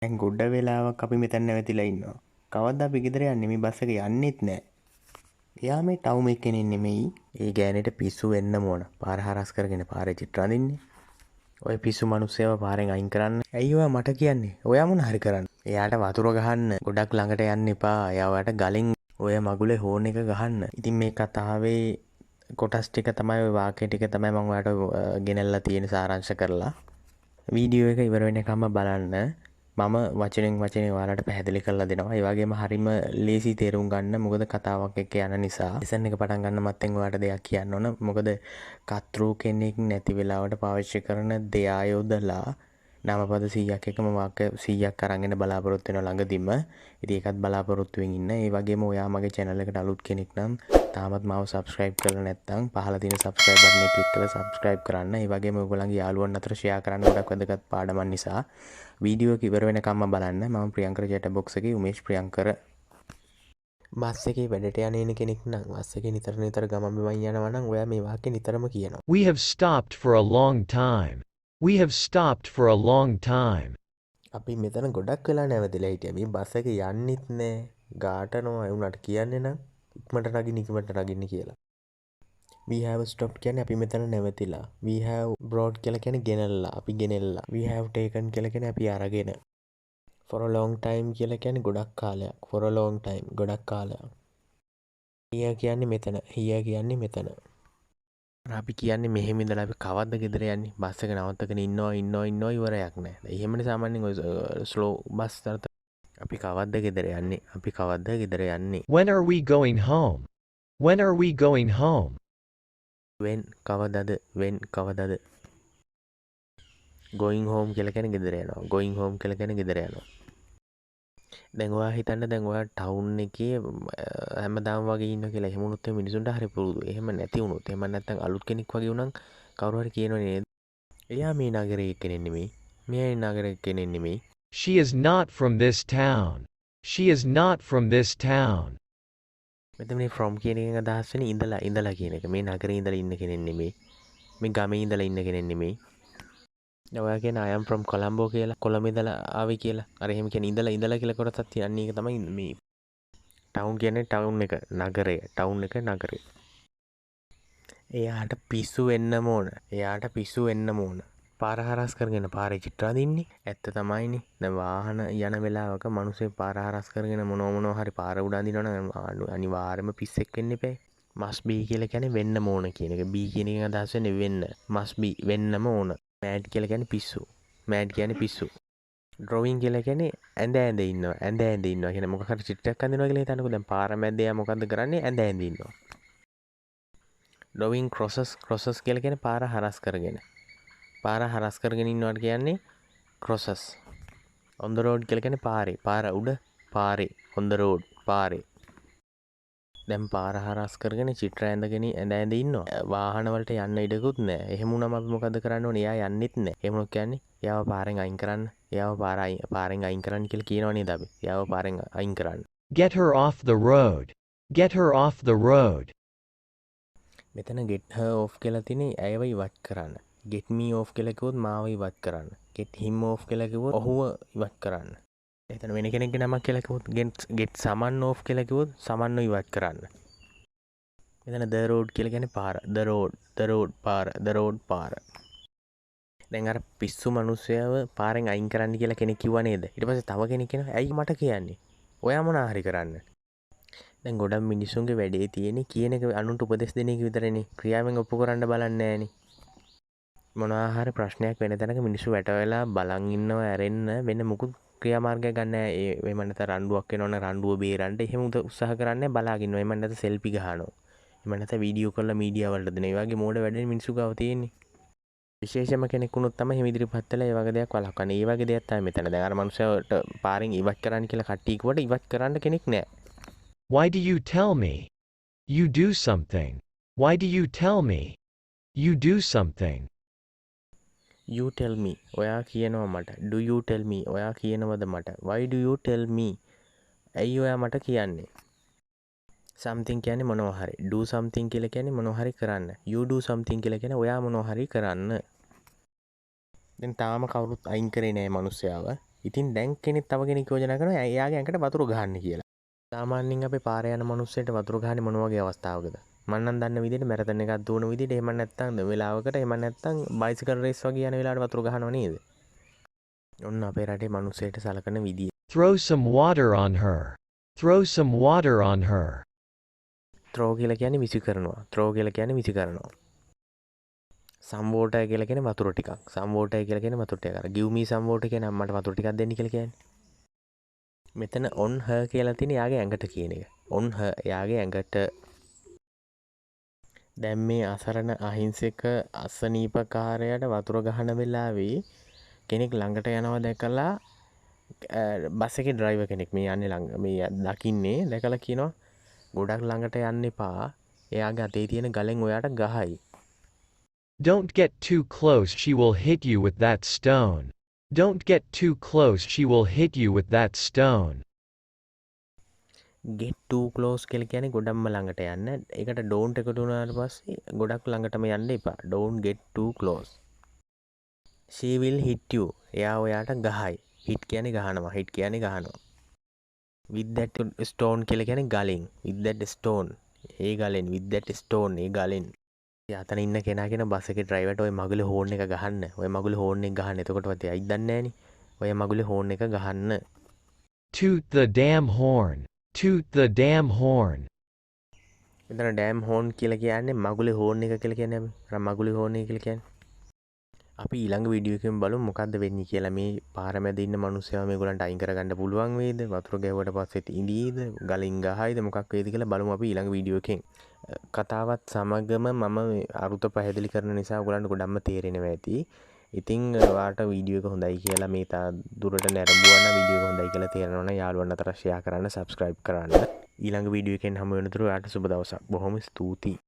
දැන් ගොඩ වෙලාවක් අපි මෙතන නැවතිලා ඉන්නවා. කවද්ද අපි ගෙදර යන්නේ? මේ බස් එක යන්නෙත් නෑ. එයා මේ ටවුම් එකේ නෙමෙයි. ඒ ගෑනිට පිස්සු වෙන්න ඕන. පාර හරස් කරගෙන පාරේ චිත්‍ර අඳින්නේ. ඔය පිස්සු මිනිස්සයව පාරෙන් අයින් කරන්න. ඇයි ඔයා මට කියන්නේ? ඔයා මොන හරි කරන්න. එයාට වතුර ගහන්න. ගොඩක් ළඟට යන්න එපා. එයාට ගලින් ඔය මගුලේ හෝන් එක ගහන්න. ඉතින් මේ කතාවේ කොටස් ටික තමයි ඔය වාක්‍ය ටික තමයි මම ඔයාලට ගෙනල්ලා තියෙන සාරාංශ කරලා. වීඩියෝ එක ඉවර වෙනකම්ම බලන්න. මම වචනෙන් වචනේ ඔයාලට පැහැදිලි කරලා දෙනවා. ඒ වගේම හරිම ලේසි තේරුම් ගන්න. මොකද කතාවක් එක්ක යන නිසා. ලෙසන් එක පටන් ගන්න මත්තෙන් ඔයාලට දෙයක් කියන්න ඕන. මොකද කතෘ කෙනෙක් නැති වෙලාවට පාවිච්චි කරන දෙයා යොදලා නාමපද 100ක් එකම වාක්‍ය 100ක් අරගෙන බලාපොරොත්තු වෙන ළඟදිම. ඉතින් ඒකත් බලාපොරොත්තු වෙමින් ඉන්න. ඒ වගේම ඔයා මගේ channel එකට අලුත් කෙනෙක් නම් තාමත් මාව subscribe කරලා නැත්නම් පහළ තියෙන subscribe button එක click කරලා subscribe කරන්න. ඒ වගේම ඔයගොල්ලන්ගේ යාළුවන් අතර share කරන්න ගොඩක් වැදගත් පාඩමක් නිසා වීඩියෝ එක ඉවර වෙනකම්ම බලන්න. මම ප්‍රියංකර chat box එකේ උමේෂ් ප්‍රියංකර. බස් එකේ වැඩට යන කෙනෙක් නම් බස් එකේ නිතර ගමන් බිමන් යනවා නම් ඔයා මේ වාක්‍ය නිතරම කියනවා. We have stopped for a long time. We have stopped for a long time. අපි මෙතන ගොඩක් වෙලා නැවතිලා හිටියා. මේ බස් එක යන්නෙත් නෑ. ගාටනවා ඒ උනාට කියන්නේ නම් ඉක්මනට නගින්න කියලා. We have stopped කියන්නේ අපි මෙතන නැවතිලා. We have brought කියලා කියන්නේ ගෙනල්ලා. අපි ගෙනෙල්ලා. We have taken කියලා කියන්නේ අපි අරගෙන. For a long time කියලා කියන්නේ ගොඩක් කාලයක්. For a long time ගොඩක් කාලයක්. Here කියන්නේ මෙතන. Here කියන්නේ මෙතන. අපි කියන්නේ මෙහෙම ඉඳලා අපි කවද්ද ගෙදර යන්නේ? බස් එක නවත්තගෙන ඉන්නවා ඉවරයක් නෑ. එහෙමනේ සාමාන්‍යයෙන් ඔය ස්ලෝ බස් තරත අපි කවද්ද ගෙදර යන්නේ? අපි කවද්ද ගෙදර යන්නේ? When are we going home? When are we going home? when කවදද? going home කියලා කියන්නේ ගෙදර යනවා. going home කියලා කියන්නේ ගෙදර යනවා. දැන් ඔයා හිතන්න දැන් ඔයා ටවුන් එකේ හැමදාම වගේ ඉන්න කියලා. එහෙම වුණොත් මිනිසුන්ට හරි පුරුදු. එහෙම නැති වුණොත් එහෙම නැත්නම් අලුත් කෙනෙක් වගේ වුණනම් කවුරු හරි කියනවනේ නේද? එයා මේ නගරයේ කෙනෙක් නෙමෙයි. මෙයා මේ නගරයේ කෙනෙක් නෙමෙයි. She is not from this town. She is not from this town. මෙතන මේ from කියන එකෙන් අදහස් වෙන්නේ ඉඳලා කියන එක. මේ නගරේ ඉඳලා ඉන්න කෙනෙක් නෙමෙයි. මේ ගමේ ඉඳලා ඉන්න කෙනෙක් නෙමෙයි. ඔයා කියන I am from Colombo කියලා. කොළඹ ඉඳලා ආවේ කියලා. අර එහෙම කියන්නේ ඉඳලා කියලා කොටසක් තියන්නේ ඒක තමයි මේ ටවුන් කියන්නේ ටවුන් එක නගරය. ටවුන් එක නගරය. එයාට පිස්සු වෙන්නම ඕන. පාර හරස් කරගෙන පාරේ චිත්‍ර අඳින්නේ. ඇත්ත තමයිනේ. දැන් වාහන යන වෙලාවක මිනිස්සු පාර හරස් කරගෙන මොනවා හරි පාර උඩ අඳිනවනම් අනිවාර්යයෙන්ම පිස්සෙක් වෙන්න එපා. must be කියලා කියන්නේ වෙන්නම ඕන කියන එක. be කියන එකෙන් අදහස් වෙන්නේ වෙන්න. must be වෙන්නම ඕන. mad කියලා කියන්නේ පිස්සු. mad කියන්නේ පිස්සු. drawing කියලා කියන්නේ ඇඳ ඉන්නවා කියන්නේ මොකක් හරි චිත්‍රයක් අඳිනවා කියලා හිතන්නකෝ. දැන් පාර මැද්ද යා මොකද්ද කරන්නේ? ඇඳ ඉන්නවා. drawing crosses කියලා කියන්නේ පාර හරස් කරගෙන ඉන්නවට කියන්නේ crosses. on the road කියලා කියන්නේ පාර උඩ පාරේ on the road පාරේ. දැන් පාර හරස් කරගෙන චිත්‍ර ඇඳගෙන ඇඳ ඉන්නවා. වාහන වලට යන්න ඉඩකුත් නැහැ. එහෙම වුණාම අපි මොකද කරන්න ඕනේ? එයා යන්නෙත් නැහැ. එහෙම මොකක් කියන්නේ? එයාව පාරෙන් අයින් කරන්න. පාරෙන් අයින් කරන්න කියලා කියනවා නේද අපි? එයාව පාරෙන් අයින් කරන්න. Get her off the road. Get her off the road. මෙතන get her off කියලා තියෙන්නේ ඇයව ඉවත් කරන්න. get me off කියලා කිව්වොත් මාව ඉවත් කරන්න. get him off කියලා කිව්වොත් ඔහුව ඉවත් කරන්න. එතන වෙන කෙනෙක්ගේ නමක් කියලා කිව්වොත් get someone off කියලා කිව්වොත් someone ඉවත් කරන්න. මෙතන the road කියලා කියන්නේ පාර. the road පාර. දැන් අර පිස්සු මිනිස්සයව පාරෙන් අයින් කරන්න කියලා කෙනෙක් කිව්වා නේද? ඊට පස්සේ තව කෙනෙක් කියනවා ඇයි මට කියන්නේ? ඔයා මොනා හරි කරන්න. දැන් ගොඩක් මිනිස්සුන්ගේ වැඩේ තියෙන්නේ කියන එක අනුන්ට උපදෙස් දෙන එක විතරනේ. ක්‍රියාවෙන් ඔප්පු කරන්න බලන්නේ නැහනේ. මොනවා හරි ප්‍රශ්නයක් වෙන තැනක මිනිස්සු වැට වෙලා බලන් ඉන්නව ඇරෙන්න වෙන මුකුත් ක්‍රියාමාර්ගයක් ගන්න නැහැ. එහෙම නැත්නම් රණ්ඩුවක් වෙනවනම් රණ්ඩුව බේරන්න එහෙම උත්සාහ කරන්නේ බලාගෙන ඉන්නවා. එහෙම නැත්නම් සෙල්ෆි ගහනවා. එහෙම නැත්නම් වීඩියෝ කරලා මීඩියා වලට දෙන. ඒ වගේ මෝඩ වැඩේ මිනිස්සු ගාව තියෙන්නේ. විශේෂම කෙනෙක් වුණොත් තමයි එහෙම ඉදිරිපත් වෙලා ඒ වගේ දෙයක් වළක්වන්නේ. ඒ වගේ දෙයක් තමයි මෙතන. දැන් අර මනුස්සයාට පාරෙන් ඉවත් කරන්න කියලා කට්ටිය කිව්වට ඉවත් කරන්න කෙනෙක් නැහැ. Why do you tell me? You do something. Why do you tell me? You do something. You tell me. ඔයා කියනවා මට. Do you tell me? ඔයා කියනවද මට? Why do you tell me? ඇයි ඔයා මට කියන්නේ? something කියන්නේ මොනවා හරි. do something කියලා කියන්නේ මොනවා හරි කරන්න. you do something කියලා කියන්නේ ඔයා මොනවා හරි කරන්න. දැන් තාම කවුරුත් අයින් කරේ නැහැ මිනිස්සයාව. ඉතින් දැන් කෙනෙක් තව කෙනෙක් යෝජනා කරනවා එයාගේ ඇඟට වතුර ගහන්න කියලා. සාමාන්‍යයෙන් අපේ පාරේ යන මිනිස්සුන්ට වතුර ගහන්නේ මොන වගේ අවස්ථාවකද? මම නම් දන්න විදිහට මැරතන් එකක් දුවන විදිහට එහෙම නැත්නම් වෙලාවකට එහෙම නැත්නම් බයිසිකල් රේස් වගේ යන වෙලාවට වතුර ගහනව නේද? ඔන්න අපේ රටේ මිනිස්සුන්ට සලකන විදිය. Throw some water on her. Throw some water on her. throw කියලා කියන්නේ විසි කරනවා. throw කියලා කියන්නේ විසි කරනවා. some water කියලා කියන්නේ වතුර ටිකක්. some water කියලා කියන්නේ වතුර ටිකක්. give me some water කියන්නේ අම්මට වතුර ටිකක් දෙන්න කියලා කියන්නේ. මෙතන on her කියලා තියෙන යාගේ ඇඟට කියන එක. on her යාගේ ඇඟට. දැන් මේ අසරණ අහිංසක අසනීපකාරයට වතුර ගහන වෙලාවේ කෙනෙක් ළඟට යනවා දැකලා බස් එකේ ඩ්‍රයිවර් කෙනෙක් මේ යන්නේ ළඟ මේ දකින්නේ දැකලා කියනවා ගොඩක් ළඟට යන්න එපා. එයාගේ අතේ තියෙන ගලෙන් ඔයාට ගහයි. Don't get too close, she will hit you with that stone. Don't get too close, she will hit you with that stone. get too close කියලා කියන්නේ ගොඩක්ම ළඟට යන්න. ඒකට don't එකතු වුණාට පස්සේ ගොඩක් ළඟටම යන්න එපා. don't get too close. she will hit you. එයා ඔයාට ගහයි. hit කියන්නේ ගහනවා. hit කියන්නේ ගහනවා. with that stone කියලා කියන්නේ ගලෙන්. with that stone. A ගලෙන් with that stone ඒ ගලෙන්. අතන ඉන්න කෙනා කියන බස් එකේ ඩ්‍රයිවර්ට ඔය මගුලේ හෝන් එක ගහන්න. ඔය මගුලේ හෝන් එක ගහන්න. එතකොටවත් එයා දන්නේ නැහනේ. ඔය මගුලේ හෝන් එක ගහන්න. Toot the damn horn. Toot the damn horn. මෙතන damn horn කියලා කියන්නේ මගුලේ හෝන් එක කියලා කියන්නේ අපි. අර මගුලේ හෝන් එක කියලා කියන්නේ. අපි ඊළඟ වීඩියෝ එකෙන් බලමු මොකද්ද වෙන්නේ කියලා. මේ පාර මැද ඉන්න මිනිස්සුන්ව මේගොල්ලන්ට අයින් කරගන්න පුළුවන් වේද? වතුර ගැවුවට පස්සේ ඉඳීද? ගලින් ගහයිද? මොකක් වේද කියලා බලමු අපි ඊළඟ වීඩියෝ එකෙන්. කතාවත් සමගම මම අරුත පැහැදිලි කරන නිසා ඔයගොල්ලන්ට ගොඩක්ම තේරෙනවා ඇති. ඉතින් ඔයාලට වීඩියෝ එක හොඳයි කියලා මේ දුරට නැරඹුවා නම් වීඩියෝ එක හොඳයි කියලා තේරෙනවා නම් යාළුවන් අතර ෂෙයා කරන්න, subscribe කරන්න. ඊළඟ වීඩියෝ එකෙන් හමු වෙනතුරු ඔයාලට සුබ දවසක්. බොහොම ස්තුතියි.